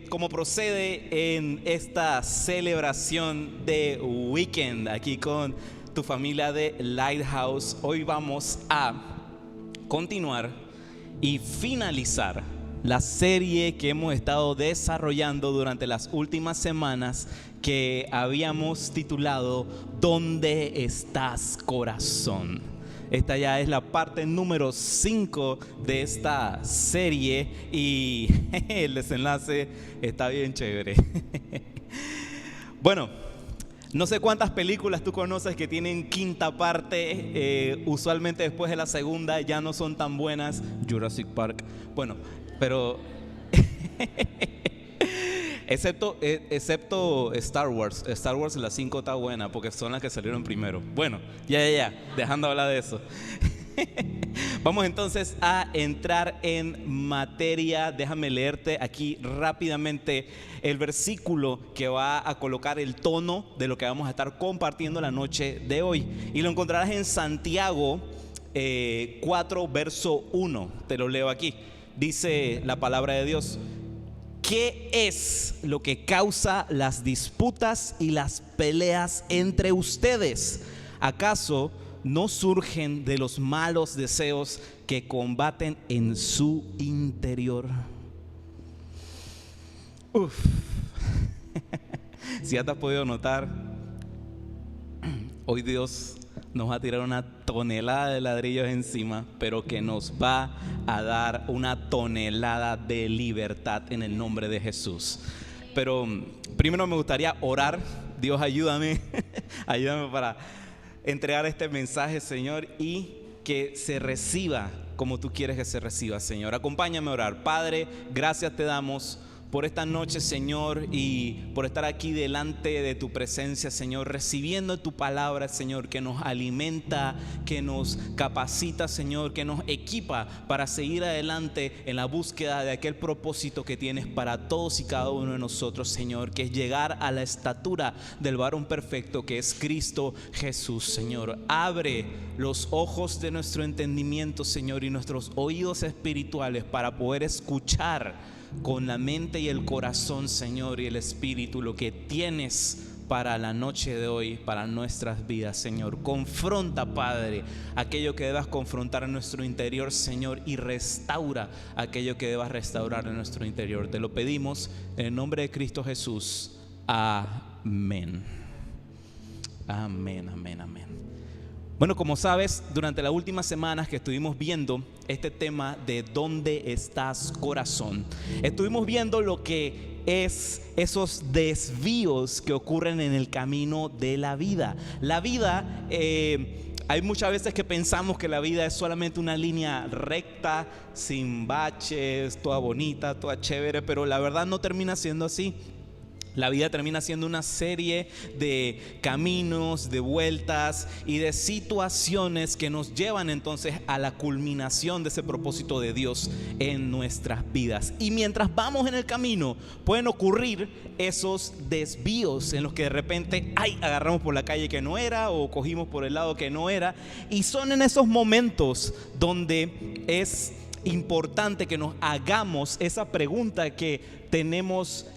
Como procede en esta celebración de Weekend aquí con tu familia de Lighthouse, hoy vamos a continuar y finalizar la serie que hemos estado desarrollando durante las últimas semanas, que habíamos titulado ¿Dónde estás, corazón? Esta ya es la parte número 5 de esta serie y el desenlace está bien chévere. Bueno, no sé cuántas películas tú conoces que tienen quinta parte. Usualmente después de la segunda ya no son tan buenas. Jurassic Park. Bueno, pero excepto Star Wars. Star Wars la 5 está buena porque son las que salieron primero. Bueno, ya, dejando de hablar de eso. Vamos entonces a entrar en materia. Déjame leerte aquí rápidamente el versículo que va a colocar el tono de lo que vamos a estar compartiendo la noche de hoy. Y lo encontrarás en Santiago 4, verso 1. Te lo leo aquí. Dice la palabra de Dios: ¿qué es lo que causa las disputas y las peleas entre ustedes? ¿Acaso no surgen de los malos deseos que combaten en su interior? Si ya te has podido notar, hoy Dios nos va a tirar una tonelada de ladrillos encima, pero que nos va a dar una tonelada de libertad en el nombre de Jesús. Pero primero me gustaría orar. Dios, ayúdame, ayúdame para entregar este mensaje, Señor, y que se reciba como tú quieres que se reciba, Señor. Acompáñame a orar. Padre, gracias te damos por esta noche, Señor, y por estar aquí delante de tu presencia, Señor, recibiendo tu palabra, Señor, que nos alimenta, que nos capacita, Señor, que nos equipa para seguir adelante en la búsqueda de aquel propósito que tienes para todos y cada uno de nosotros, Señor, que es llegar a la estatura del varón perfecto que es Cristo Jesús, Señor. Abre los ojos de nuestro entendimiento, Señor, y nuestros oídos espirituales para poder escuchar con la mente y el corazón, Señor, y el espíritu lo que tienes para la noche de hoy, para nuestras vidas, Señor. Confronta, Padre, aquello que debas confrontar en nuestro interior, Señor, y restaura aquello que debas restaurar en nuestro interior. Te lo pedimos en el nombre de Cristo Jesús. Amén. Amén, amén, amén. Bueno, como sabes, durante las últimas semanas que estuvimos viendo este tema de ¿dónde estás, corazón?, estuvimos viendo lo que es esos desvíos que ocurren en el camino de la vida. La vida, hay muchas veces que pensamos que la vida es solamente una línea recta, sin baches, toda bonita, toda chévere, pero la verdad no termina siendo así. La vida termina siendo una serie de caminos, de vueltas y de situaciones que nos llevan entonces a la culminación de ese propósito de Dios en nuestras vidas. Y mientras vamos en el camino, pueden ocurrir esos desvíos en los que de repente agarramos por la calle que no era o cogimos por el lado que no era. Y son en esos momentos donde es importante que nos hagamos esa pregunta que tenemos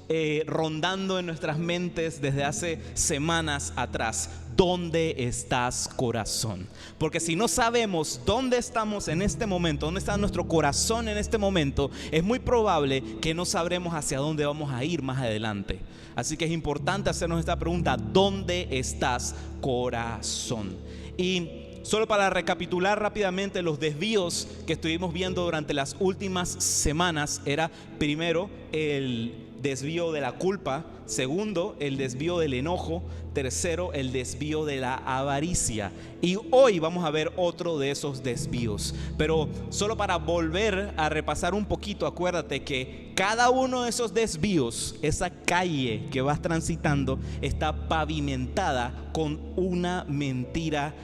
rondando en nuestras mentes desde hace semanas atrás: ¿dónde estás, corazón? Porque si no sabemos dónde estamos en este momento, dónde está nuestro corazón en este momento, es muy probable que no sabremos hacia dónde vamos a ir más adelante. Así que es importante hacernos esta pregunta: ¿dónde estás, corazón? Y solo para recapitular rápidamente los desvíos que estuvimos viendo durante las últimas semanas, era primero el desvío de la culpa, segundo el desvío del enojo, tercero el desvío de la avaricia. Y hoy vamos a ver otro de esos desvíos. Pero solo para volver a repasar un poquito, acuérdate que cada uno de esos desvíos, esa calle que vas transitando, está pavimentada con una mentira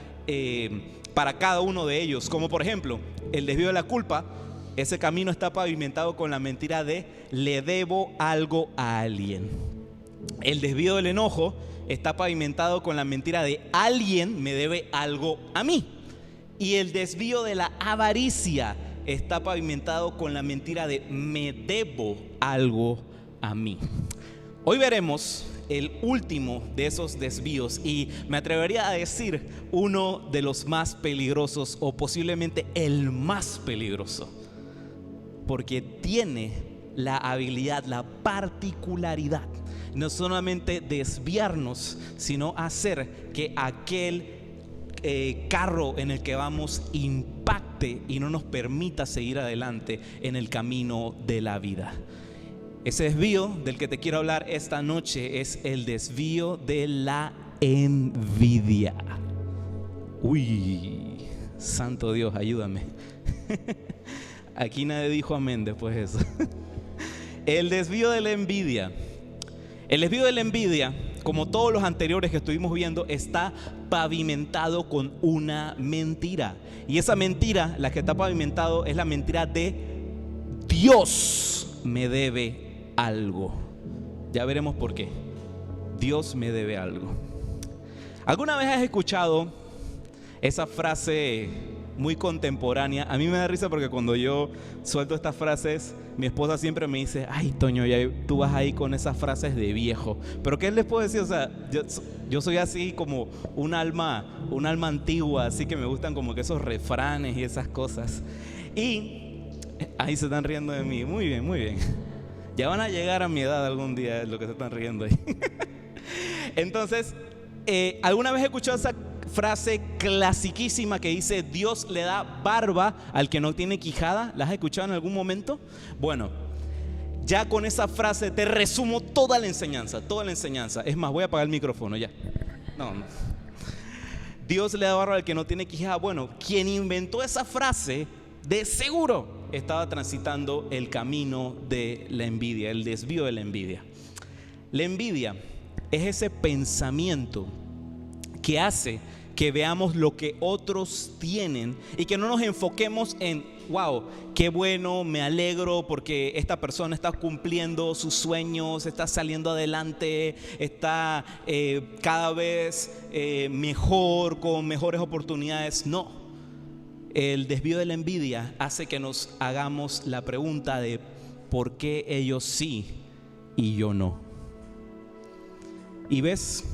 para cada uno de ellos. Como por ejemplo, el desvío de la culpa, ese camino está pavimentado con la mentira de le debo algo a alguien. El desvío del enojo está pavimentado con la mentira de alguien me debe algo a mí. Y el desvío de la avaricia está pavimentado con la mentira de me debo algo a mí. Hoy veremos el último de esos desvíos y me atrevería a decir uno de los más peligrosos o posiblemente el más peligroso, porque tiene la habilidad, la particularidad, no solamente desviarnos, sino hacer que aquel carro en el que vamos impacte y no nos permita seguir adelante en el camino de la vida. Ese desvío del que te quiero hablar esta noche es el desvío de la envidia. Uy, santo Dios, ayúdame. Aquí nadie dijo amén después de eso. El desvío de la envidia. El desvío de la envidia, como todos los anteriores que estuvimos viendo, está pavimentado con una mentira. Y esa mentira, la que está pavimentado, es la mentira de Dios me debe algo. Ya veremos por qué. Dios me debe algo. ¿Alguna vez has escuchado esa frase muy contemporánea? A mí me da risa porque cuando yo suelto estas frases, mi esposa siempre me dice: ay, Toño, ya tú vas ahí con esas frases de viejo. Pero ¿qué les puedo decir? O sea, yo soy así como un alma antigua, así que me gustan como que esos refranes y esas cosas. Y ahí se están riendo de mí. Muy bien, muy bien. Ya van a llegar a mi edad algún día, es lo que se están riendo ahí. Entonces, ¿alguna vez he escuchado esa frase clasiquísima que dice: Dios le da barba al que no tiene quijada? ¿La has escuchado en algún momento? Bueno, ya con esa frase te resumo toda la enseñanza, toda la enseñanza. Es más, voy a apagar el micrófono ya. No. Dios le da barba al que no tiene quijada. Bueno, quien inventó esa frase de seguro estaba transitando el camino de la envidia, el desvío de la envidia. La envidia es ese pensamiento que hace que veamos lo que otros tienen y que no nos enfoquemos en: wow, qué bueno, me alegro porque esta persona está cumpliendo sus sueños, está saliendo adelante, está cada vez mejor, con mejores oportunidades. No. El desvío de la envidia hace que nos hagamos la pregunta de: ¿por qué ellos sí y yo no? Y ves,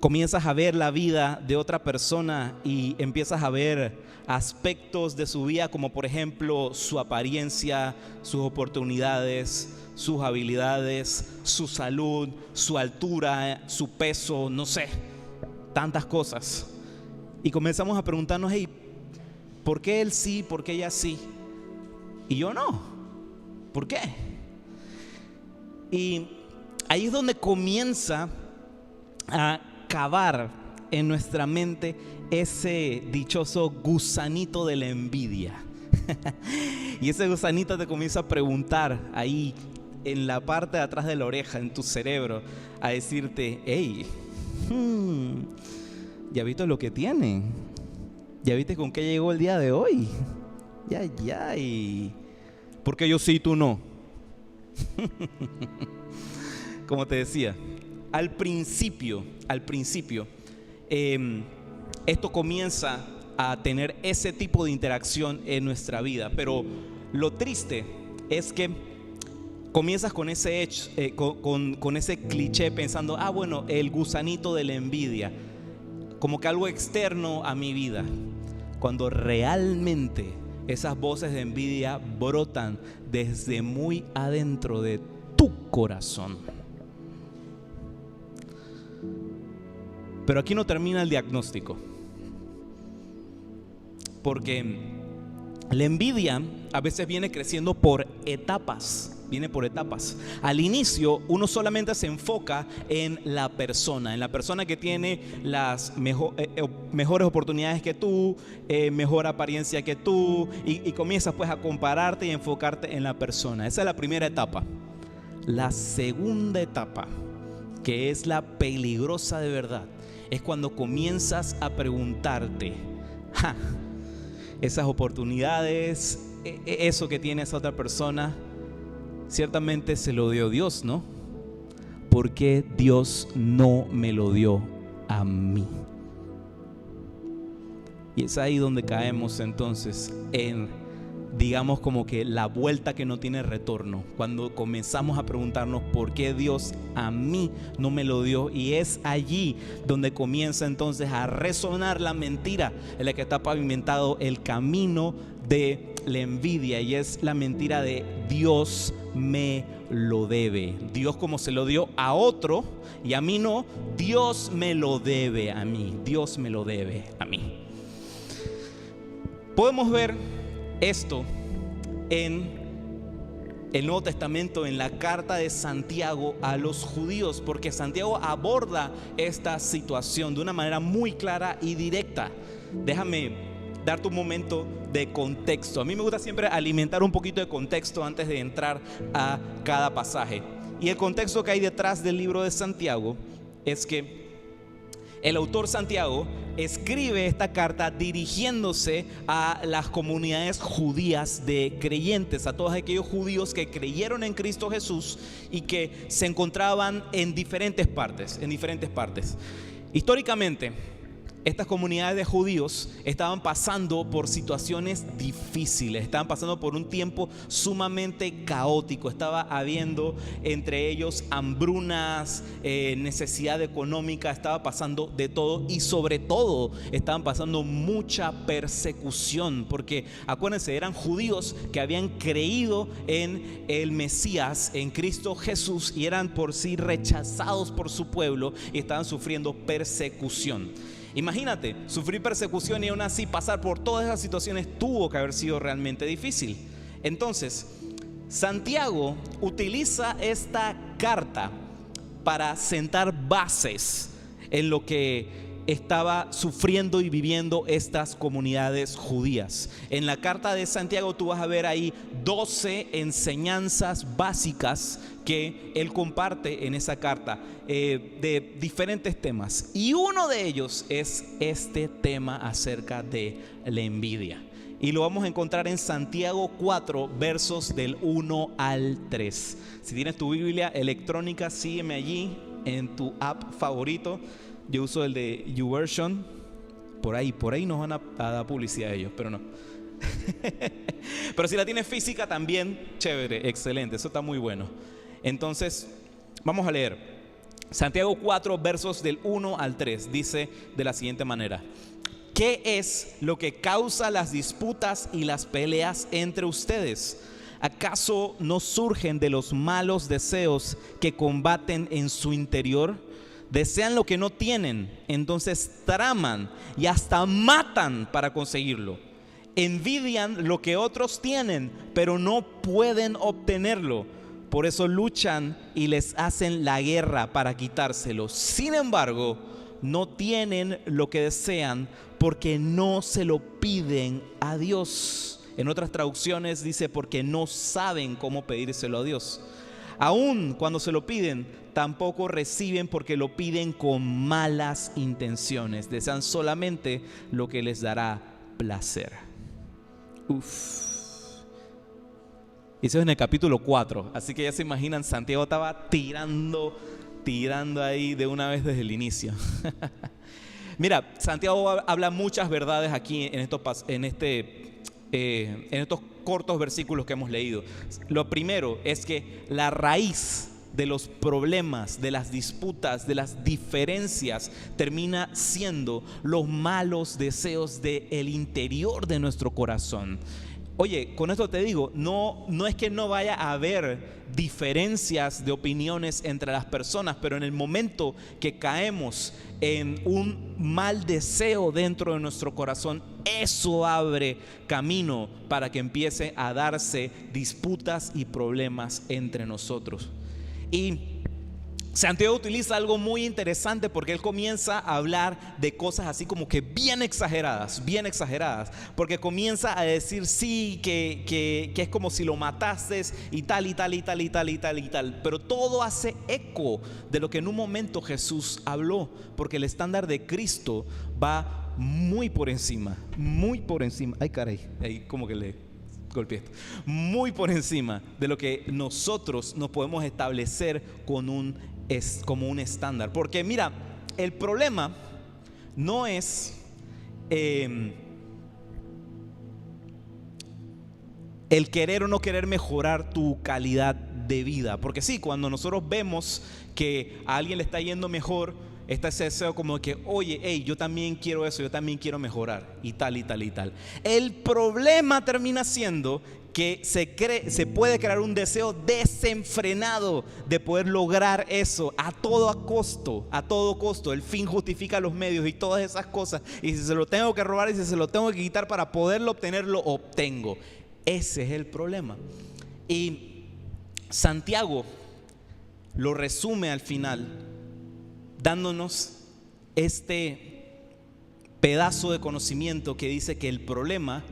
comienzas a ver la vida de otra persona y empiezas a ver aspectos de su vida, como por ejemplo su apariencia, sus oportunidades, sus habilidades, su salud, su altura, su peso, no sé, tantas cosas. Y comenzamos a preguntarnos: hey, ¿por qué él sí? ¿Por qué ella sí? Y yo no. ¿Por qué? Y ahí es donde comienza a cavar en nuestra mente ese dichoso gusanito de la envidia. Y ese gusanito te comienza a preguntar ahí en la parte de atrás de la oreja, en tu cerebro, a decirte: hey, ¿ya viste lo que tiene? ¿Ya viste con qué llegó el día de hoy? Ya. ¿Por qué yo sí y tú no? Como te decía, al principio, esto comienza a tener ese tipo de interacción en nuestra vida. Pero lo triste es que comienzas con ese hecho, con ese cliché pensando: ah, bueno, el gusanito de la envidia, como que algo externo a mi vida, cuando realmente esas voces de envidia brotan desde muy adentro de tu corazón. Pero aquí no termina el diagnóstico, porque la envidia a veces viene creciendo por etapas. Al inicio uno solamente se enfoca en la persona que tiene las mejores oportunidades que tú, mejor apariencia que tú, y comienzas pues a compararte y enfocarte en la persona. Esa es la primera etapa. La segunda etapa, que es la peligrosa de verdad, es cuando comienzas a preguntarte: esas oportunidades, eso que tiene esa otra persona, ciertamente se lo dio Dios, ¿no? ¿Por qué Dios no me lo dio a mí? Y es ahí donde caemos entonces en digamos como que la vuelta que no tiene retorno, cuando comenzamos a preguntarnos por qué Dios a mí no me lo dio, y es allí donde comienza entonces a resonar la mentira en la que está pavimentado el camino de la envidia, y es la mentira de Dios me lo debe. Dios como se lo dio a otro y a mí no, Dios me lo debe a mí, Dios me lo debe a mí. Podemos ver esto en el Nuevo Testamento, en la carta de Santiago a los judíos, porque Santiago aborda esta situación de una manera muy clara y directa. Déjame darte un momento de contexto. A mí me gusta siempre alimentar un poquito de contexto antes de entrar a cada pasaje. Y el contexto que hay detrás del libro de Santiago es que el autor Santiago escribe esta carta dirigiéndose a las comunidades judías de creyentes, a todos aquellos judíos que creyeron en Cristo Jesús y que se encontraban en diferentes partes. Históricamente, estas comunidades de judíos estaban pasando por situaciones difíciles, estaban pasando por un tiempo sumamente caótico. Estaba habiendo entre ellos hambrunas, necesidad económica, estaba pasando de todo, y sobre todo estaban pasando mucha persecución, porque acuérdense, eran judíos que habían creído en el Mesías, en Cristo Jesús, y eran por sí rechazados por su pueblo y estaban sufriendo persecución. Imagínate, sufrir persecución y aún así pasar por todas esas situaciones tuvo que haber sido realmente difícil. Entonces, Santiago utiliza esta carta para sentar bases en lo que estaba sufriendo y viviendo estas comunidades judías. En la carta de Santiago tú vas a ver ahí 12 enseñanzas básicas que él comparte en esa carta, de diferentes temas, y uno de ellos es este tema acerca de la envidia, y lo vamos a encontrar en Santiago 4 versos del 1 al 3. Si tienes tu Biblia electrónica, sígueme allí en tu app favorito. Yo uso el de YouVersion. Por ahí nos van a dar publicidad a ellos, pero no. Pero si la tienes física también, chévere, excelente, eso está muy bueno. Entonces, vamos a leer Santiago 4 versos del 1 al 3. Dice de la siguiente manera: ¿qué es lo que causa las disputas y las peleas entre ustedes? ¿Acaso no surgen de los malos deseos que combaten en su interior? Desean lo que no tienen, entonces traman y hasta matan para conseguirlo. Envidian lo que otros tienen, pero no pueden obtenerlo. Por eso luchan y les hacen la guerra para quitárselo. Sin embargo, no tienen lo que desean porque no se lo piden a Dios. En otras traducciones dice porque no saben cómo pedírselo a Dios. Aún cuando se lo piden, tampoco reciben porque lo piden con malas intenciones. Desean solamente lo que les dará placer. Eso es en el capítulo 4. Así que ya se imaginan, Santiago estaba tirando ahí de una vez desde el inicio. Mira, Santiago habla muchas verdades aquí en estos cortos versículos que hemos leído. Lo primero es que la raíz de los problemas, de las disputas, de las diferencias, termina siendo los malos deseos del interior de nuestro corazón. Oye, con esto te digo, no es que no vaya a haber diferencias de opiniones entre las personas, pero en el momento que caemos en un mal deseo dentro de nuestro corazón, eso abre camino para que empiece a darse disputas y problemas entre nosotros. Y Santiago utiliza algo muy interesante porque él comienza a hablar de cosas así como que bien exageradas, porque comienza a decir sí, que es como si lo mataste y tal, pero todo hace eco de lo que en un momento Jesús habló, porque el estándar de Cristo va muy por encima, ay caray, ahí como que le golpeé esto, muy por encima de lo que nosotros nos podemos establecer como un estándar. Porque mira, el problema no es el querer o no querer mejorar tu calidad de vida. Porque sí, cuando nosotros vemos que a alguien le está yendo mejor, está ese deseo como que, oye, hey, yo también quiero eso, yo también quiero mejorar, y tal, y tal, y tal. El problema termina siendo que se puede crear un deseo desenfrenado de poder lograr eso a todo costo. El fin justifica los medios y todas esas cosas. Y si se lo tengo que robar y si se lo tengo que quitar para poderlo obtener, lo obtengo. Ese es el problema. Y Santiago lo resume al final dándonos este pedazo de conocimiento que dice que el problema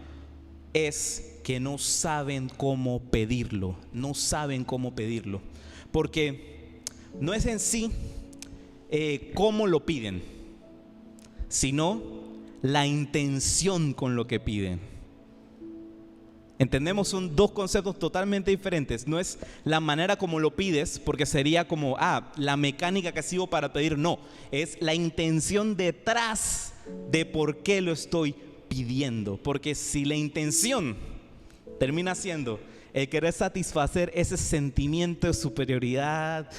es que no saben cómo pedirlo. No saben cómo pedirlo. Porque no es en sí cómo lo piden, sino la intención con lo que piden. Entendemos, son dos conceptos totalmente diferentes. No es la manera como lo pides, porque sería como, la mecánica que sigo para pedir. No, es la intención detrás de por qué lo estoy pidiendo. Porque si la intención termina siendo el querer satisfacer ese sentimiento de superioridad,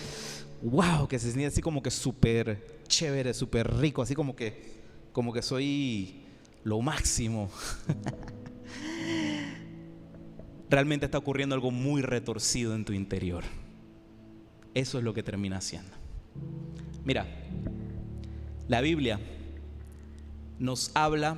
wow, que se siente así como que súper chévere, súper rico, así como que soy lo máximo. Realmente está ocurriendo algo muy retorcido en tu interior. Eso es lo que termina haciendo. Mira, la Biblia nos habla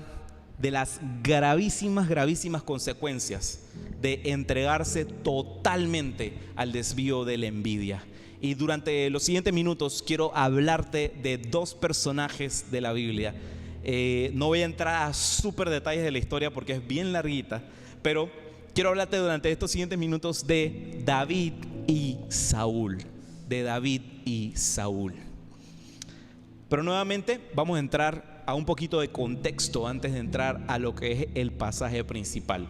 de las gravísimas consecuencias de entregarse totalmente al desvío de la envidia. Y durante los siguientes minutos quiero hablarte de dos personajes de la Biblia. No voy a entrar a súper detalles de la historia porque es bien larguita, pero quiero hablarte durante estos siguientes minutos de David y Saúl. Pero nuevamente vamos a entrar a un poquito de contexto antes de entrar a lo que es el pasaje principal.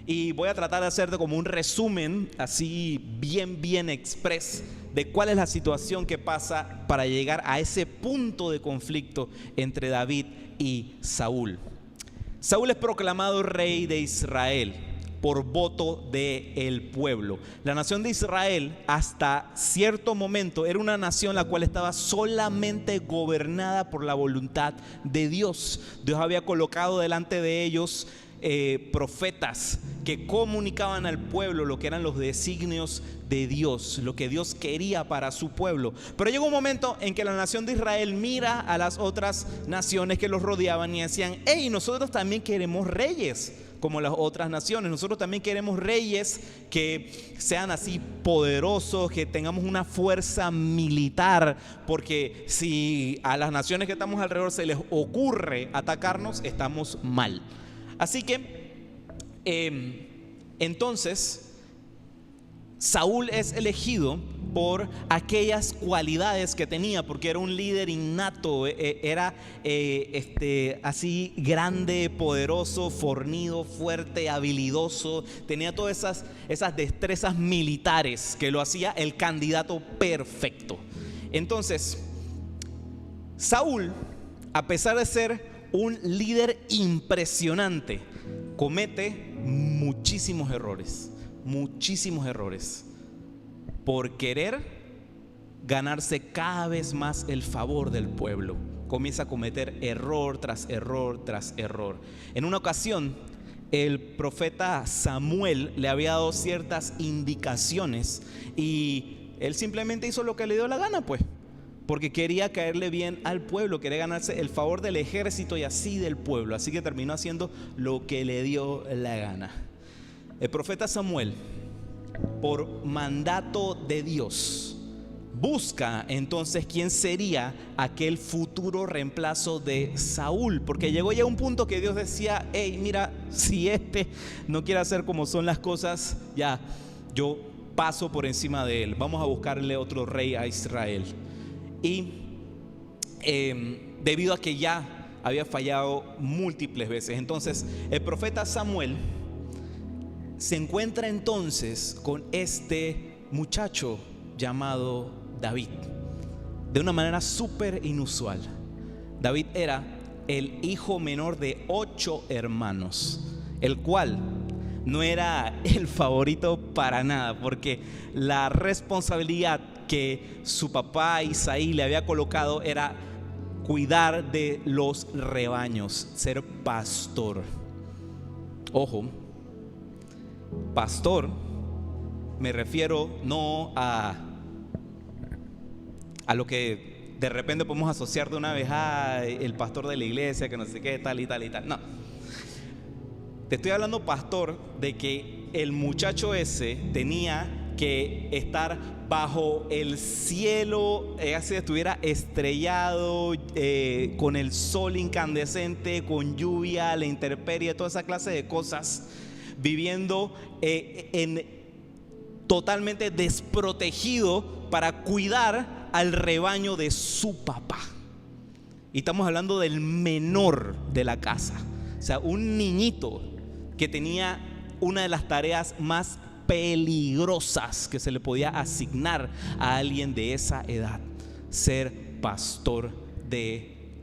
Y voy a tratar de hacerte como un resumen así bien express de cuál es la situación que pasa para llegar a ese punto de conflicto entre David y Saúl. Saúl es proclamado rey de Israel por voto del pueblo. La nación de Israel hasta cierto momento era una nación la cual estaba solamente gobernada por la voluntad de Dios. Dios había colocado delante de ellos profetas que comunicaban al pueblo lo que eran los designios de Dios, lo que Dios quería para su pueblo. Pero llegó un momento en que la nación de Israel mira a las otras naciones que los rodeaban y decían, hey, nosotros también queremos reyes como las otras naciones. Nosotros también queremos reyes que sean así poderosos, que tengamos una fuerza militar, porque si a las naciones que estamos alrededor se les ocurre atacarnos, estamos mal. Así que entonces Saúl es elegido por aquellas cualidades que tenía, porque era un líder innato, era así grande, poderoso, fornido, fuerte, habilidoso, tenía todas esas destrezas militares que lo hacía el candidato perfecto. Entonces, Saúl, a pesar de ser un líder impresionante, comete muchísimos errores por querer ganarse cada vez más el favor del pueblo. Comienza a cometer error tras error tras error. En una ocasión, el profeta Samuel le había dado ciertas indicaciones y él simplemente hizo lo que le dio la gana, pues, porque quería caerle bien al pueblo, quería ganarse el favor del ejército y así del pueblo. Así que terminó haciendo lo que le dio la gana. El profeta Samuel, por mandato de Dios, busca entonces quién sería aquel futuro reemplazo de Saúl, porque llegó ya un punto que Dios decía, hey, mira, si este no quiere hacer como son las cosas, ya, yo paso por encima de él. Vamos a buscarle otro rey a Israel. Y debido a que ya había fallado múltiples veces, entonces el profeta Samuel se encuentra entonces con este muchacho llamado David, de una manera súper inusual. David era el hijo menor de 8 hermanos, el cual no era el favorito para nada, porque la responsabilidad que su papá Isaí le había colocado era cuidar de los rebaños, ser pastor. Ojo, pastor, me refiero no a lo que de repente podemos asociar de una vez a el pastor de la iglesia, que no sé qué, tal y tal y tal. No, te estoy hablando, pastor, de que el muchacho ese tenía que estar bajo el cielo, así estuviera estrellado, con el sol incandescente, con lluvia, la intemperie, toda esa clase de cosas, viviendo totalmente desprotegido para cuidar al rebaño de su papá. Y estamos hablando del menor de la casa, o sea, un niñito que tenía una de las tareas más peligrosas que se le podía asignar a alguien de esa edad: ser pastor de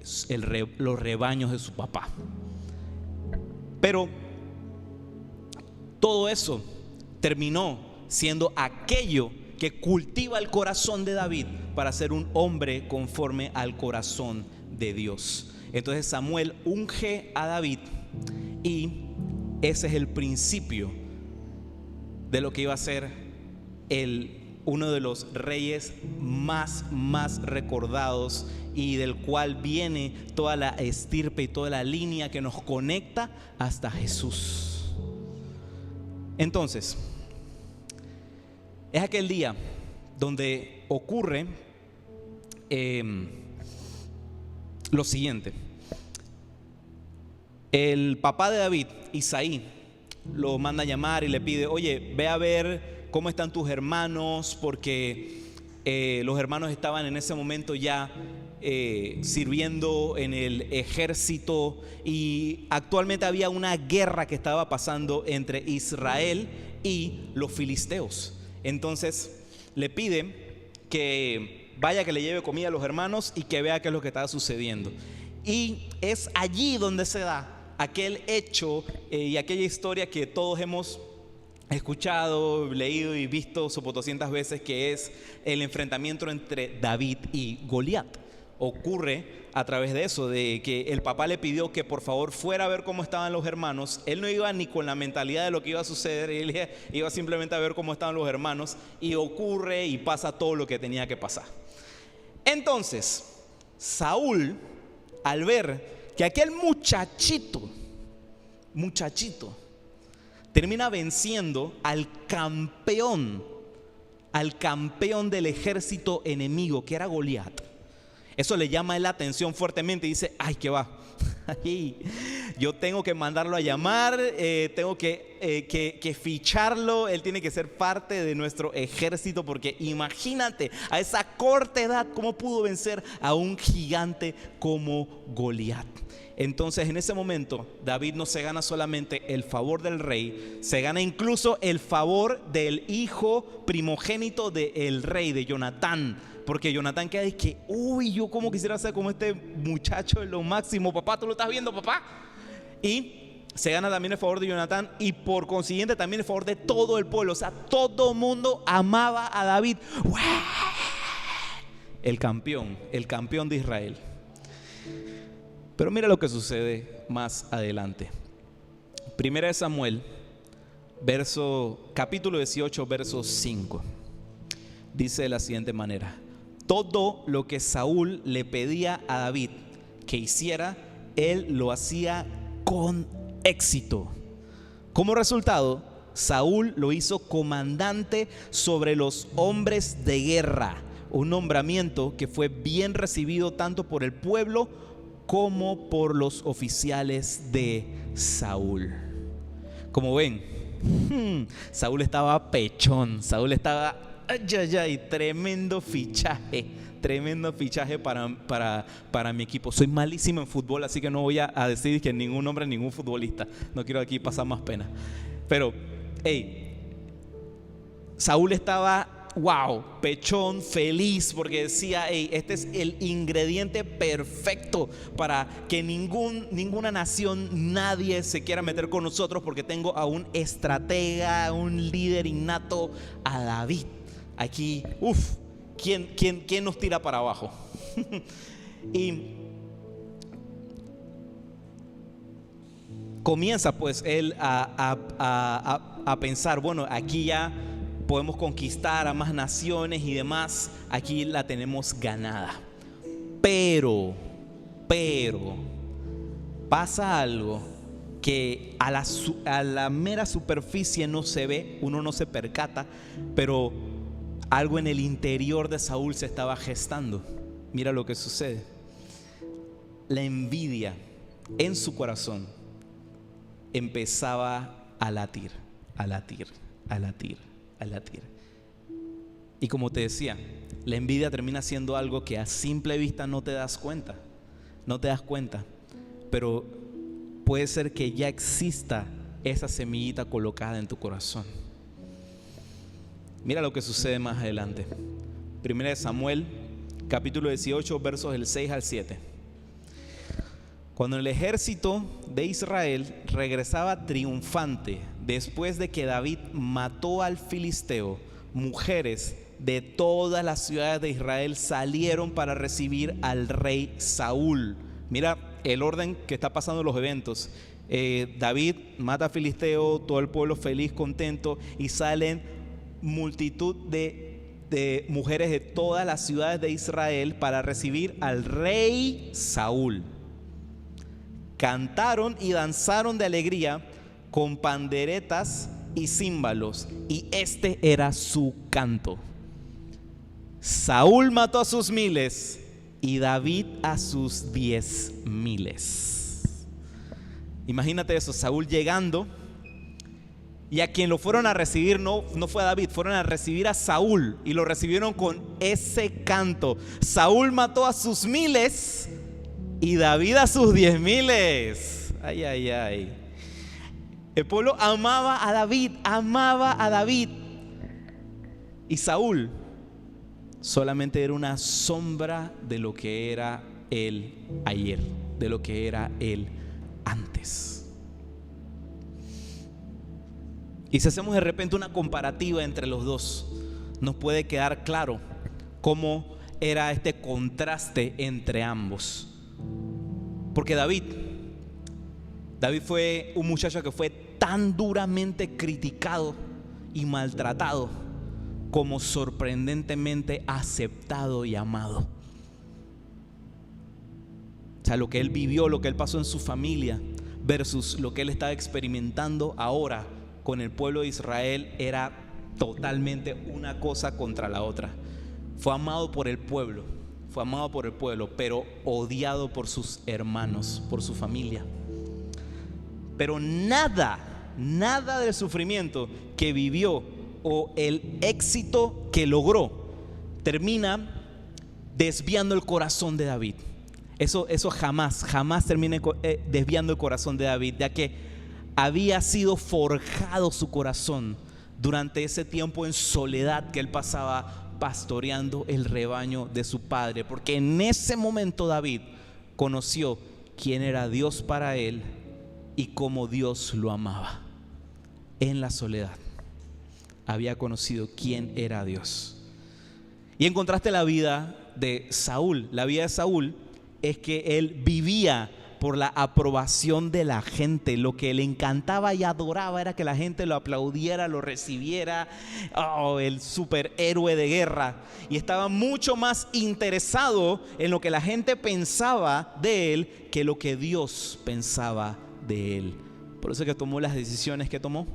los rebaños de su papá. Pero todo eso terminó siendo aquello que cultiva el corazón de David para ser un hombre conforme al corazón de Dios. Entonces Samuel unge a David, y ese es el principio de lo que iba a ser uno de los reyes más recordados, y del cual viene toda la estirpe y toda la línea que nos conecta hasta Jesús. Entonces, es aquel día donde ocurre lo siguiente. El papá de David, Isaí, lo manda a llamar y le pide: oye, ve a ver cómo están tus hermanos, porque los hermanos estaban en ese momento ya sirviendo en el ejército, y actualmente había una guerra que estaba pasando entre Israel y los filisteos. Entonces le pide que vaya, que le lleve comida a los hermanos y que vea qué es lo que está sucediendo. Y es allí donde se da aquel hecho y aquella historia que todos hemos escuchado, leído y visto sopotoscientas veces, que es el enfrentamiento entre David y Goliat. Ocurre a través de eso, de que el papá le pidió que por favor fuera a ver cómo estaban los hermanos. Él no iba ni con la mentalidad de lo que iba a suceder, él iba simplemente a ver cómo estaban los hermanos, y ocurre y pasa todo lo que tenía que pasar. Entonces Saúl, al ver que aquel muchachito termina venciendo al campeón del ejército enemigo, que era Goliat, eso le llama la atención fuertemente y dice: ay, ¿qué va? Yo tengo que mandarlo a llamar, tengo que ficharlo, él tiene que ser parte de nuestro ejército, porque imagínate a esa corta edad cómo pudo vencer a un gigante como Goliat. Entonces en ese momento David no se gana solamente el favor del rey, se gana incluso el favor del hijo primogénito del rey, de Jonatán. Porque Jonatán queda y que: uy, yo como quisiera ser como este muchacho, es lo máximo, papá, ¿tú lo estás viendo, papá? Y se gana también el favor de Jonatán, y por consiguiente también el favor de todo el pueblo. O sea, todo el mundo amaba a David. El campeón de Israel. Pero mira lo que sucede más adelante. Primera de Samuel, capítulo 18, verso 5. Dice de la siguiente manera: todo lo que Saúl le pedía a David que hiciera, él lo hacía con éxito. Como resultado, Saúl lo hizo comandante sobre los hombres de guerra, un nombramiento que fue bien recibido tanto por el pueblo como por los oficiales de Saúl. Como ven, Saúl estaba pechón, Saúl estaba tremendo fichaje para mi equipo. Soy malísimo en fútbol, así que no voy a decir que ningún nombre, ningún futbolista. No quiero aquí pasar más pena. Pero Saúl estaba wow, pechón, feliz, porque decía, hey, este es el ingrediente perfecto para que ninguna nación, nadie se quiera meter con nosotros, porque tengo a un estratega, un líder innato, a David. Aquí, ¿quién nos tira para abajo? Y comienza pues él a pensar, bueno, aquí ya podemos conquistar a más naciones y demás, aquí la tenemos ganada. Pero pasa algo que a la mera superficie no se ve, uno no se percata, pero algo en el interior de Saúl se estaba gestando. Mira lo que sucede. La envidia en su corazón empezaba a latir, a latir, a latir, a latir. Y como te decía, la envidia termina siendo algo que a simple vista no te das cuenta, pero puede ser que ya exista esa semillita colocada en tu corazón. Mira lo que sucede más adelante. 1 Samuel, capítulo 18, versos del 6 al 7. Cuando el ejército de Israel regresaba triunfante después de que David mató al filisteo, mujeres de todas las ciudades de Israel salieron para recibir al rey Saúl. Mira el orden que está pasando en los eventos. David mata al filisteo, todo el pueblo feliz, contento, y salen multitud de mujeres de todas las ciudades de Israel para recibir al rey Saúl. Cantaron y danzaron de alegría con panderetas y címbalos, y este era su canto: Saúl mató a sus 1000 y David a sus 10,000. Imagínate eso, Saúl llegando, y a quien lo fueron a recibir no fue a David, fueron a recibir a Saúl, y lo recibieron con ese canto: Saúl mató a sus 1000 y David a sus 10,000. Ay, ay, ay. El pueblo amaba a David. Y Saúl solamente era una sombra de lo que era él ayer, de lo que era él antes. Y si hacemos de repente una comparativa entre los dos, nos puede quedar claro cómo era este contraste entre ambos. Porque David fue un muchacho que fue tan duramente criticado y maltratado, como sorprendentemente aceptado y amado. O sea, lo que él vivió, lo que él pasó en su familia versus lo que él estaba experimentando ahora con el pueblo de Israel era totalmente una cosa contra la otra. Fue amado por el pueblo, pero odiado por sus hermanos, por su familia. Pero nada del sufrimiento que vivió o el éxito que logró termina desviando el corazón de David. Eso jamás termina desviando el corazón de David, ya que había sido forjado su corazón durante ese tiempo en soledad que él pasaba pastoreando el rebaño de su padre, porque en ese momento David conoció quién era Dios para él y cómo Dios lo amaba. En la soledad había conocido quién era Dios. Y en contraste, la vida de Saúl es que él vivía por la aprobación de la gente. Lo que le encantaba y adoraba era que la gente lo aplaudiera, lo recibiera, el superhéroe de guerra. Y estaba mucho más interesado en lo que la gente pensaba de él que lo que Dios pensaba de él. Por eso es que tomó las decisiones que tomó.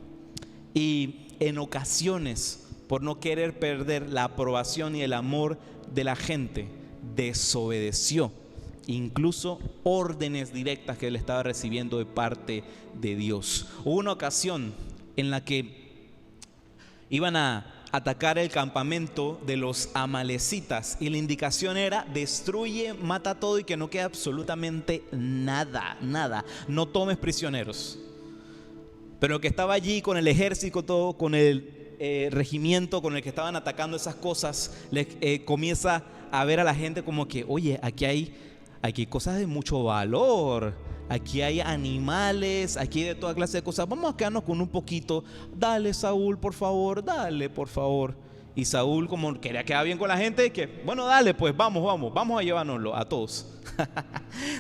Y en ocasiones, por no querer perder la aprobación y el amor de la gente, desobedeció incluso órdenes directas que él estaba recibiendo de parte de Dios. Hubo una ocasión en la que iban a atacar el campamento de los amalecitas y la indicación era: destruye, mata todo y que no quede absolutamente nada, no tomes prisioneros. Pero el que estaba allí con el ejército, todo, con el regimiento con el que estaban atacando esas cosas, comienza a ver a la gente como que, oye, aquí hay cosas de mucho valor, aquí hay animales, aquí hay de toda clase de cosas, vamos a quedarnos con un poquito. Dale, Saúl, por favor, dale, por favor. Y Saúl, como quería quedar bien con la gente, que bueno, dale, pues vamos a llevárnoslo a todos.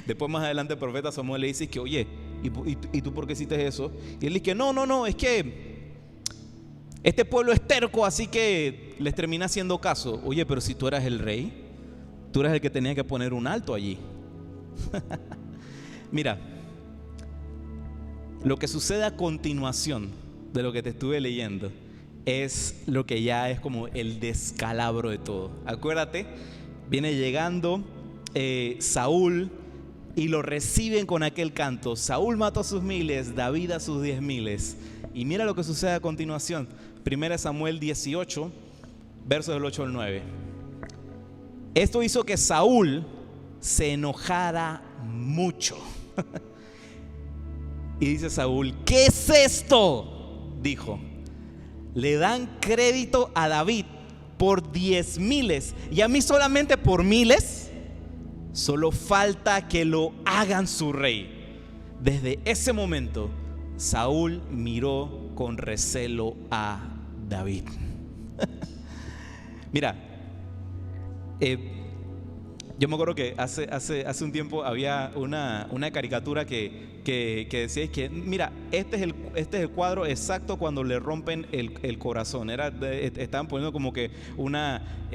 Después más adelante el profeta Samuel le dice que, oye, ¿y tú por qué hiciste eso? Y él dice que no, es que este pueblo es terco, así que les termina haciendo caso. Oye, pero si tú eras el rey, tú eras el que tenía que poner un alto allí. Mira, lo que sucede a continuación de lo que te estuve leyendo es lo que ya es como el descalabro de todo. Acuérdate, viene llegando Saúl y lo reciben con aquel canto. Saúl mató a sus miles, David a sus 10,000. Y mira lo que sucede a continuación. 1 Samuel 18, versos del 8 al 9. Esto hizo que Saúl se enojara mucho. Y dice Saúl, ¿qué es esto? Dijo, le dan crédito a David por 10,000 y a mí solamente por 1,000. Solo falta que lo hagan su rey. Desde ese momento, Saúl miró con recelo a David. Mira, yo me acuerdo que hace un tiempo había una caricatura que decía que, mira, este es el cuadro exacto cuando le rompen el corazón. Estaban poniendo como que una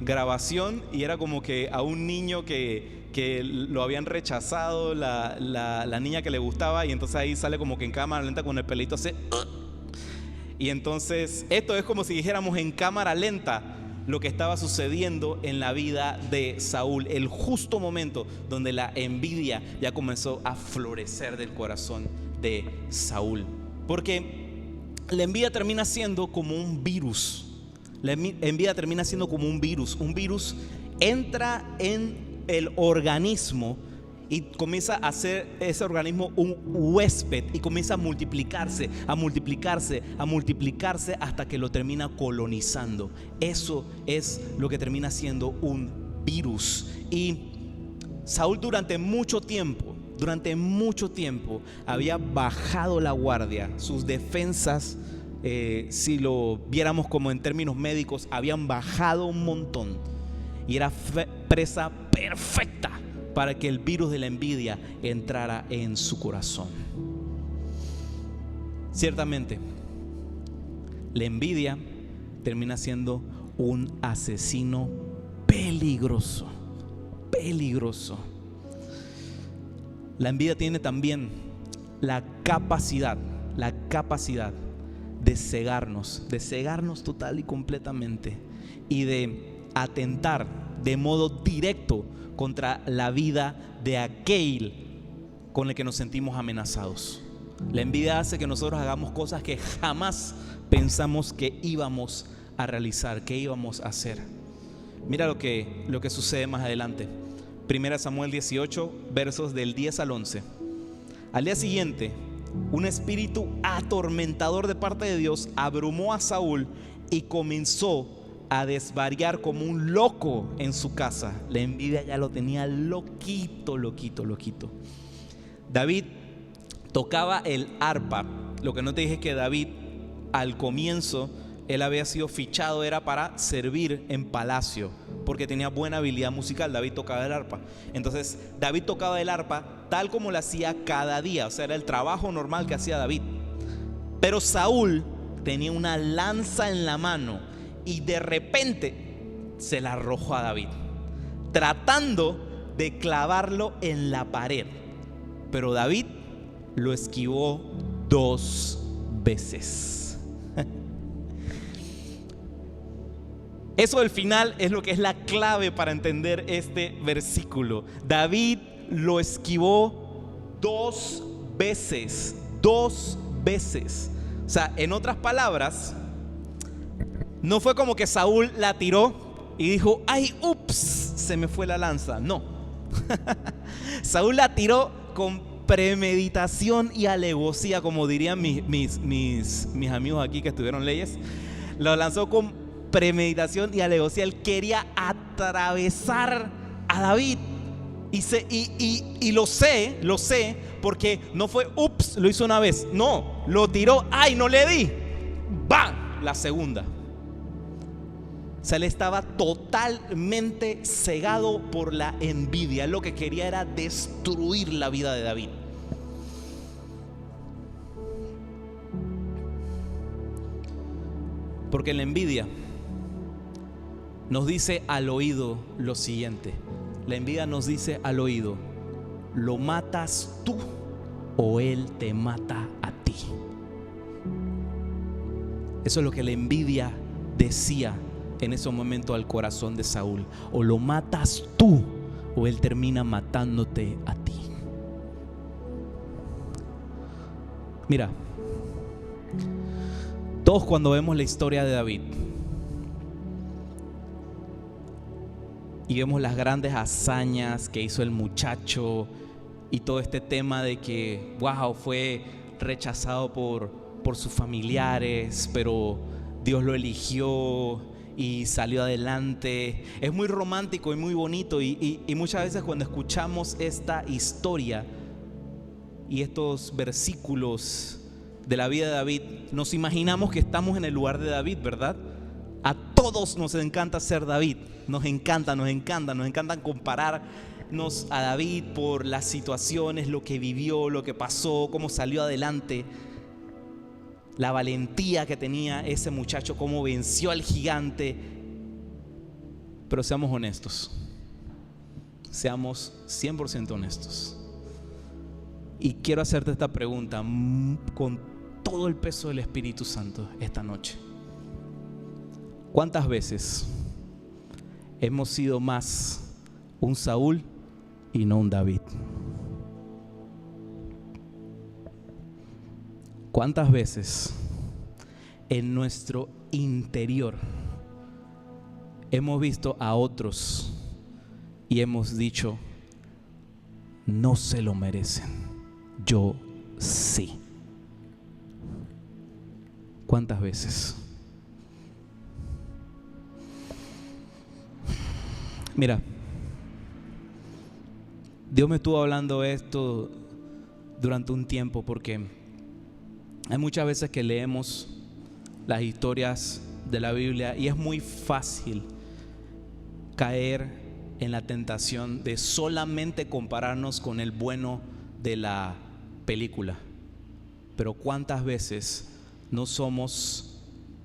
grabación y era como que a un niño que lo habían rechazado, la niña que le gustaba, y entonces ahí sale como que en cámara lenta con el pelito así. Y entonces esto es como si dijéramos en cámara lenta lo que estaba sucediendo en la vida de Saúl, el justo momento donde la envidia ya comenzó a florecer del corazón de Saúl. Porque la envidia termina siendo como un virus. La envidia termina siendo como un virus. Un virus entra en el organismo y comienza a hacer ese organismo un huésped y comienza a multiplicarse hasta que lo termina colonizando. Eso es lo que termina siendo un virus. Y Saúl durante mucho tiempo había bajado la guardia. Sus defensas, si lo viéramos como en términos médicos, habían bajado un montón y era presa perfecta para que el virus de la envidia entrara en su corazón. Ciertamente, la envidia termina siendo un asesino peligroso. La envidia tiene también la capacidad de cegarnos total y completamente, y de atentar de modo directo contra la vida de aquel con el que nos sentimos amenazados. La envidia hace que nosotros hagamos cosas que jamás pensamos que íbamos a realizar, que íbamos a hacer. Mira lo que sucede más adelante. 1 Samuel 18, versos del 10 al 11. Al día siguiente, un espíritu atormentador de parte de Dios abrumó a Saúl y comenzó a desvariar como un loco en su casa. La envidia ya lo tenía loquito. David tocaba el arpa. Lo que no te dije es que David, al comienzo, él había sido fichado, era para servir en palacio, porque tenía buena habilidad musical. David tocaba el arpa. Entonces David tocaba el arpa tal como lo hacía cada día. O sea, era el trabajo normal que hacía David. Pero Saúl tenía una lanza en la mano y de repente se la arrojó a David, tratando de clavarlo en la pared. Pero David lo esquivó 2 veces. Eso del final es lo que es la clave para entender este versículo. David lo esquivó 2 veces. 2 veces. O sea, en otras palabras, no fue como que Saúl la tiró y dijo, ay, ups, se me fue la lanza. No. Saúl la tiró con premeditación y alevosía, como dirían mis amigos aquí que estudiaron leyes. Lo lanzó con premeditación y alevosía. Él quería atravesar a David. Y lo sé, porque no fue ups, lo hizo una vez. No, lo tiró, ay, no le di. ¡Bam! La segunda. O sea, él estaba totalmente cegado por la envidia. Él lo que quería era destruir la vida de David. Porque la envidia nos dice al oído lo siguiente. La envidia nos dice al oído: ¿lo matas tú o él te mata a ti? Eso es lo que la envidia decía en ese momento al corazón de Saúl. O lo matas tú o él termina matándote a ti. Mira, todos cuando vemos la historia de David y vemos las grandes hazañas que hizo el muchacho y todo este tema de que wow, fue rechazado por sus familiares, pero Dios lo eligió y salió adelante. Es muy romántico y muy bonito, y muchas veces cuando escuchamos esta historia y estos versículos de la vida de David, nos imaginamos que estamos en el lugar de David, ¿verdad? A todos nos encanta ser David. Nos encanta compararnos a David por las situaciones, lo que vivió, lo que pasó, cómo salió adelante, la valentía que tenía ese muchacho, cómo venció al gigante. Pero seamos honestos, seamos 100% honestos. Y quiero hacerte esta pregunta con todo el peso del Espíritu Santo esta noche. ¿Cuántas veces hemos sido más un Saúl y no un David? ¿Cuántas veces en nuestro interior hemos visto a otros y hemos dicho: no se lo merecen, yo sí? ¿Cuántas veces? Mira, Dios me estuvo hablando esto durante un tiempo, porque hay muchas veces que leemos las historias de la Biblia y es muy fácil caer en la tentación de solamente compararnos con el bueno de la película. Pero ¿cuántas veces no somos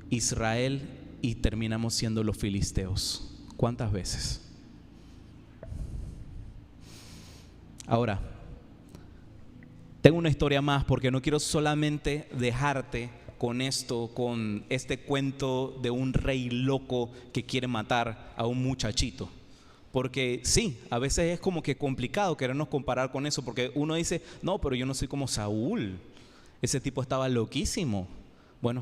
Israel y terminamos siendo los filisteos? ¿Cuántas veces? Ahora, tengo una historia más, porque no quiero solamente dejarte con esto, con este cuento de un rey loco que quiere matar a un muchachito. Porque sí, a veces es como que complicado querernos comparar con eso, porque uno dice: no, pero yo no soy como Saúl, ese tipo estaba loquísimo. Bueno,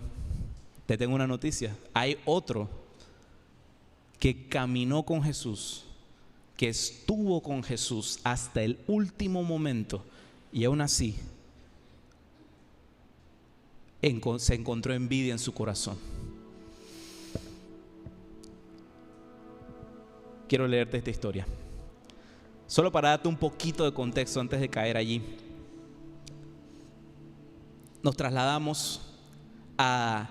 te tengo una noticia: hay otro que caminó con Jesús, que estuvo con Jesús hasta el último momento, y aún así se encontró envidia en su corazón. Quiero leerte esta historia, solo para darte un poquito de contexto antes de caer allí. Nos trasladamos a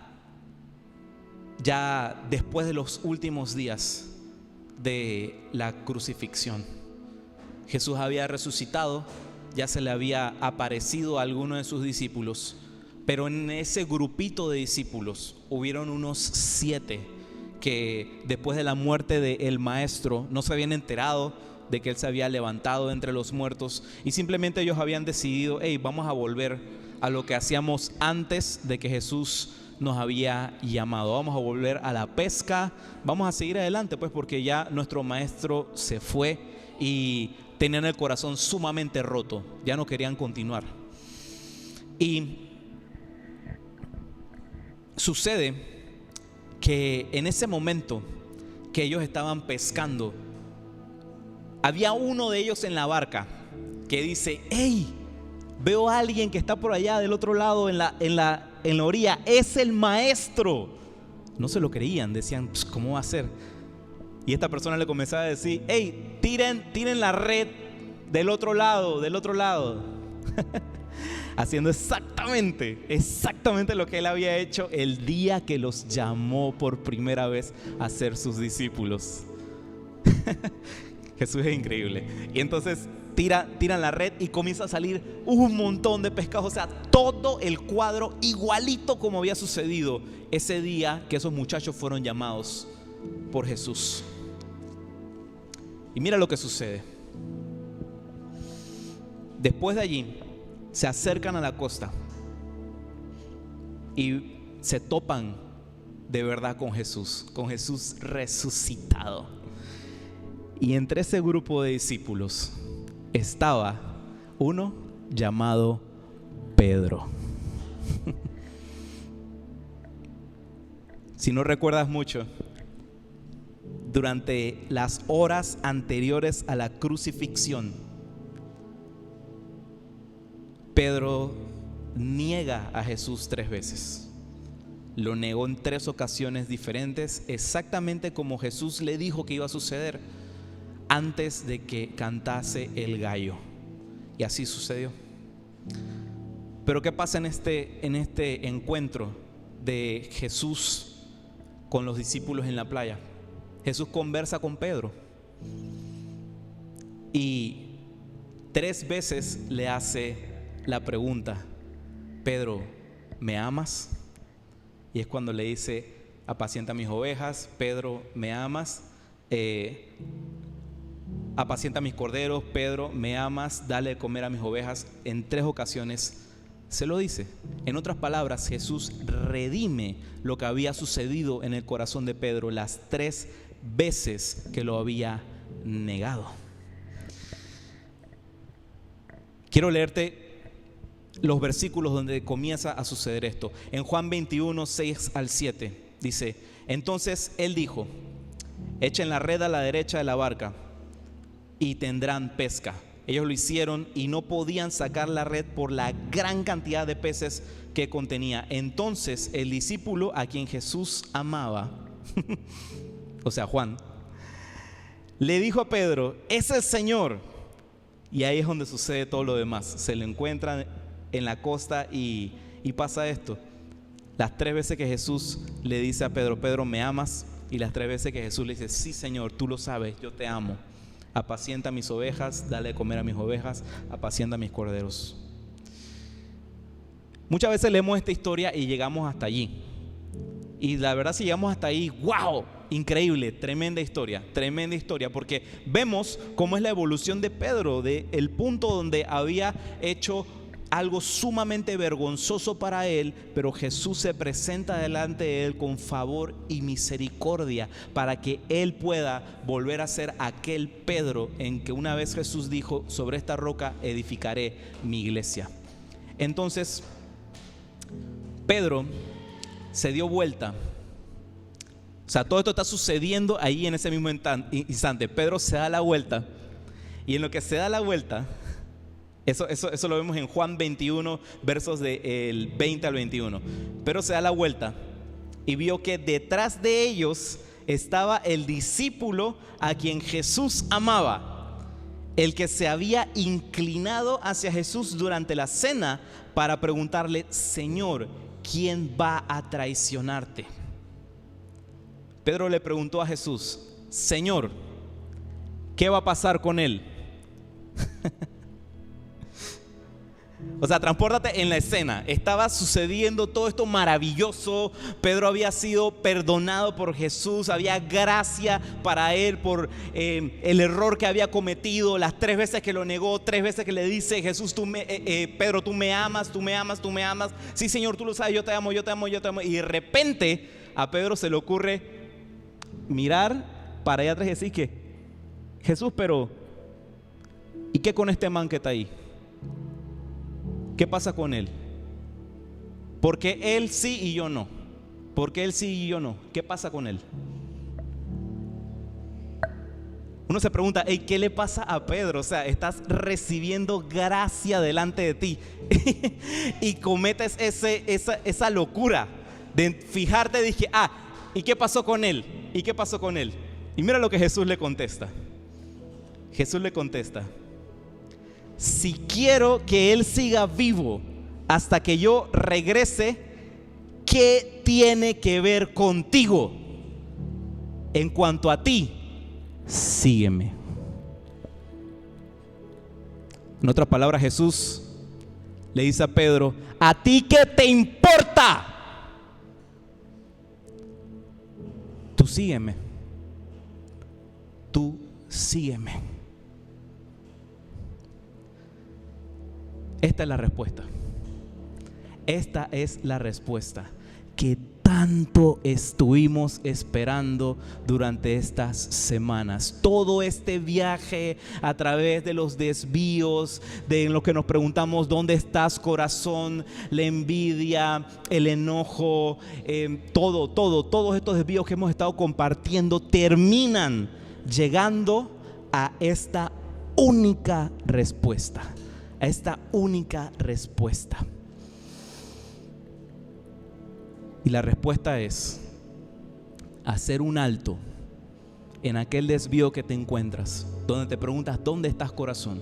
ya después de los últimos días de la crucifixión. Jesús había resucitado, ya se le había aparecido a alguno de sus discípulos, pero en ese grupito de discípulos hubieron unos 7 que después de la muerte del maestro no se habían enterado de que él se había levantado entre los muertos, y simplemente ellos habían decidido: hey, vamos a volver a lo que hacíamos antes de que Jesús nos había llamado, vamos a volver a la pesca, vamos a seguir adelante, pues, porque ya nuestro maestro se fue, y tenían el corazón sumamente roto, ya no querían continuar. Y sucede que en ese momento que ellos estaban pescando, había uno de ellos en la barca que dice: hey, veo a alguien que está por allá del otro lado en la orilla, es el maestro. No se lo creían, decían, pues, ¿cómo va a ser? Y esta persona le comenzaba a decir, hey, tiren la red del otro lado. Haciendo exactamente lo que él había hecho el día que los llamó por primera vez a ser sus discípulos. Jesús es increíble. Y entonces tiran la red y comienza a salir un montón de pescados. O sea, todo el cuadro igualito como había sucedido ese día que esos muchachos fueron llamados por Jesús. Y mira lo que sucede. Después de allí se acercan a la costa y se topan de verdad con Jesús resucitado. Y entre ese grupo de discípulos estaba uno llamado Pedro. Si no recuerdas mucho, durante las horas anteriores a la crucifixión, Pedro niega a Jesús 3 veces. Lo negó en 3 ocasiones diferentes, exactamente como Jesús le dijo que iba a suceder antes de que cantase el gallo. Y así sucedió. Pero ¿qué pasa en este encuentro de Jesús con los discípulos en la playa? Jesús conversa con Pedro y 3 veces le hace la pregunta: Pedro, ¿me amas? Y es cuando le dice: apacienta mis ovejas. Pedro, ¿me amas? Apacienta mis corderos. Pedro, ¿me amas? Dale de comer a mis ovejas. En 3 ocasiones se lo dice. En otras palabras, Jesús redime lo que había sucedido en el corazón de Pedro las 3 veces que lo había negado. Quiero leerte los versículos donde comienza a suceder esto. En Juan 21, 6 al 7 dice: entonces él dijo: echen la red a la derecha de la barca y tendrán pesca. Ellos lo hicieron y no podían sacar la red por la gran cantidad de peces que contenía. Entonces el discípulo a quien Jesús amaba, o sea, Juan, le dijo a Pedro: es el Señor. Y ahí es donde sucede todo lo demás. Se lo encuentran en la costa y pasa esto. Las 3 veces que Jesús le dice a Pedro: Pedro, ¿me amas? Y las 3 veces que Jesús le dice: sí, Señor, tú lo sabes, yo te amo. Apacienta mis ovejas, dale de comer a mis ovejas, apacienta mis corderos. Muchas veces leemos esta historia y llegamos hasta allí. Y la verdad, si llegamos hasta ahí, ¡wow! Increíble, tremenda historia, porque vemos cómo es la evolución de Pedro, del punto donde había hecho algo sumamente vergonzoso para él, pero Jesús se presenta delante de él con favor y misericordia para que él pueda volver a ser aquel Pedro en que una vez Jesús dijo: sobre esta roca edificaré mi iglesia. Entonces Pedro se dio vuelta. O sea, todo esto está sucediendo ahí en ese mismo instante. Pedro se da la vuelta, y en lo que se da la vuelta, eso lo vemos en Juan 21, versos del 20 al 21. Pedro se da la vuelta y vio que detrás de ellos estaba el discípulo a quien Jesús amaba, el que se había inclinado hacia Jesús durante la cena para preguntarle: Señor, ¿quién va a traicionarte? Pedro le preguntó a Jesús: Señor, ¿qué va a pasar con él? O sea, transpórtate en la escena. Estaba sucediendo todo esto maravilloso. Pedro había sido perdonado por Jesús. Había gracia para él por el error que había cometido. Las 3 veces que lo negó, 3 veces que le dice: Jesús, Pedro, tú me amas, tú me amas, tú me amas. Sí, Señor, tú lo sabes, yo te amo, yo te amo, yo te amo. Y de repente a Pedro se le ocurre mirar para allá atrás y decir que: Jesús, pero ¿y qué con este man que está ahí? ¿Qué pasa con él? Porque él sí y yo no. Porque él sí y yo no. ¿Qué pasa con él? Uno se pregunta, hey, ¿qué le pasa a Pedro? O sea, estás recibiendo gracia delante de ti y cometes esa locura de fijarte. Dije, ¿y qué pasó con él? ¿Y qué pasó con él? Y mira lo que Jesús le contesta. Jesús le contesta: si quiero que él siga vivo hasta que yo regrese, ¿qué tiene que ver contigo? En cuanto a ti, sígueme. En otras palabras, Jesús le dice a Pedro: ¿a ti qué te importa? Tú sígueme. Tú sígueme. Esta es la respuesta. Esta es la respuesta que tanto estuvimos esperando durante estas semanas. Todo este viaje a través de los desvíos, de lo que nos preguntamos: ¿dónde estás, corazón? La envidia, el enojo, todos estos desvíos que hemos estado compartiendo terminan llegando a esta única respuesta. A esta única respuesta. Y la respuesta es hacer un alto en aquel desvío que te encuentras, donde te preguntas: ¿dónde estás, corazón?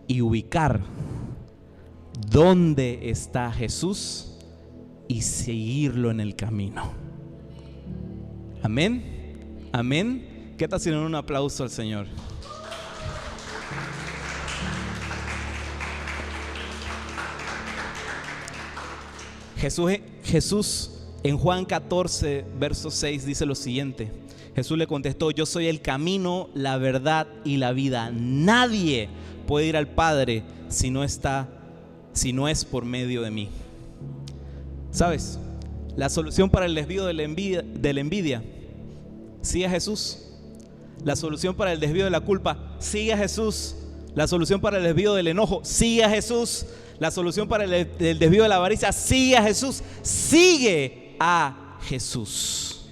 Y ubicar dónde está Jesús y seguirlo en el camino. Amén. Amén. ¿Qué tal si le dan un aplauso al Señor? Jesús en Juan 14, verso 6 dice lo siguiente. Jesús le contestó: yo soy el camino, la verdad y la vida. Nadie puede ir al Padre si no es por medio de mí. ¿Sabes? La solución para el desvío de la envidia, sigue a Jesús. La solución para el desvío de la culpa, sigue a Jesús. La solución para el desvío del enojo, sigue a Jesús. La solución para el desvío de la avaricia, sigue a Jesús. Sigue a Jesús.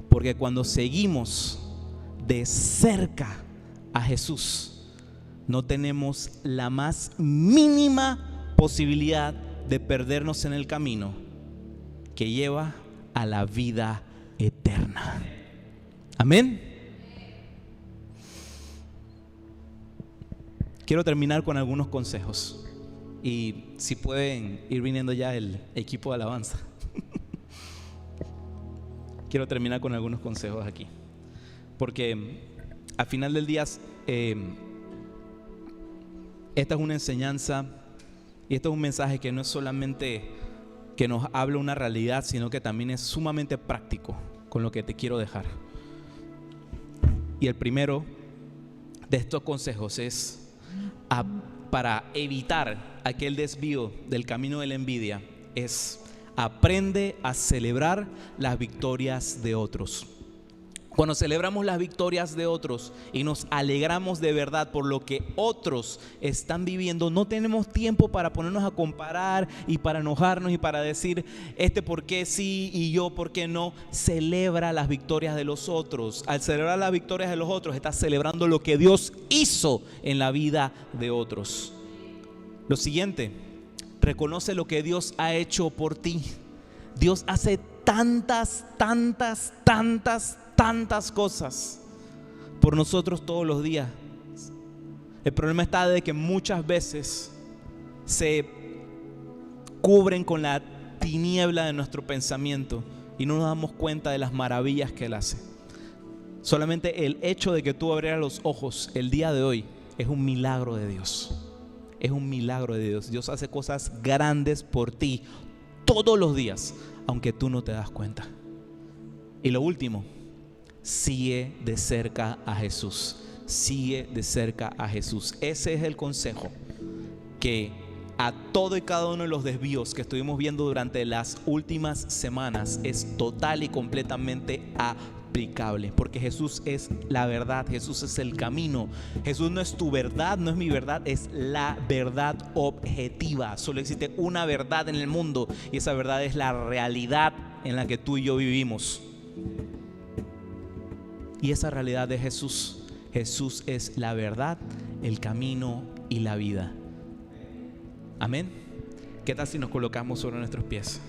Porque cuando seguimos de cerca a Jesús, no tenemos la más mínima posibilidad de perdernos en el camino que lleva a la vida eterna. Amén. Quiero terminar con algunos consejos. Y si pueden ir viniendo ya el equipo de alabanza. Quiero terminar con algunos consejos aquí. Porque al final del día, esta es una enseñanza y esto es un mensaje que no es solamente que nos habla una realidad, sino que también es sumamente práctico con lo que te quiero dejar. Y el primero de estos consejos es para evitar aquel desvío del camino de la envidia, es: aprende a celebrar las victorias de otros. Cuando celebramos las victorias de otros y nos alegramos de verdad por lo que otros están viviendo, no tenemos tiempo para ponernos a comparar y para enojarnos y para decir por qué sí y yo por qué no. Celebra las victorias de los otros. Al celebrar las victorias de los otros, estás celebrando lo que Dios hizo en la vida de otros. Lo siguiente: reconoce lo que Dios ha hecho por ti. Dios hace tantas cosas por nosotros todos los días. El problema está de que muchas veces se cubren con la tiniebla de nuestro pensamiento y no nos damos cuenta de las maravillas que Él hace. Solamente el hecho de que tú abrieras los ojos el día de hoy es un milagro de Dios. Es un milagro de Dios. Dios hace cosas grandes por ti todos los días, aunque tú no te das cuenta. Y lo último: sigue de cerca a Jesús. Sigue de cerca a Jesús. Ese es el consejo que a todo y cada uno de los desvíos que estuvimos viendo durante las últimas semanas es total y completamente aplicable. Porque Jesús es la verdad. Jesús es el camino. Jesús no es tu verdad, no es mi verdad, es la verdad objetiva. Solo existe una verdad en el mundo y esa verdad es la realidad en la que tú y yo vivimos. y esa realidad de Jesús. Jesús es la verdad, el camino y la vida. Amén. ¿Qué tal si nos colocamos sobre nuestros pies?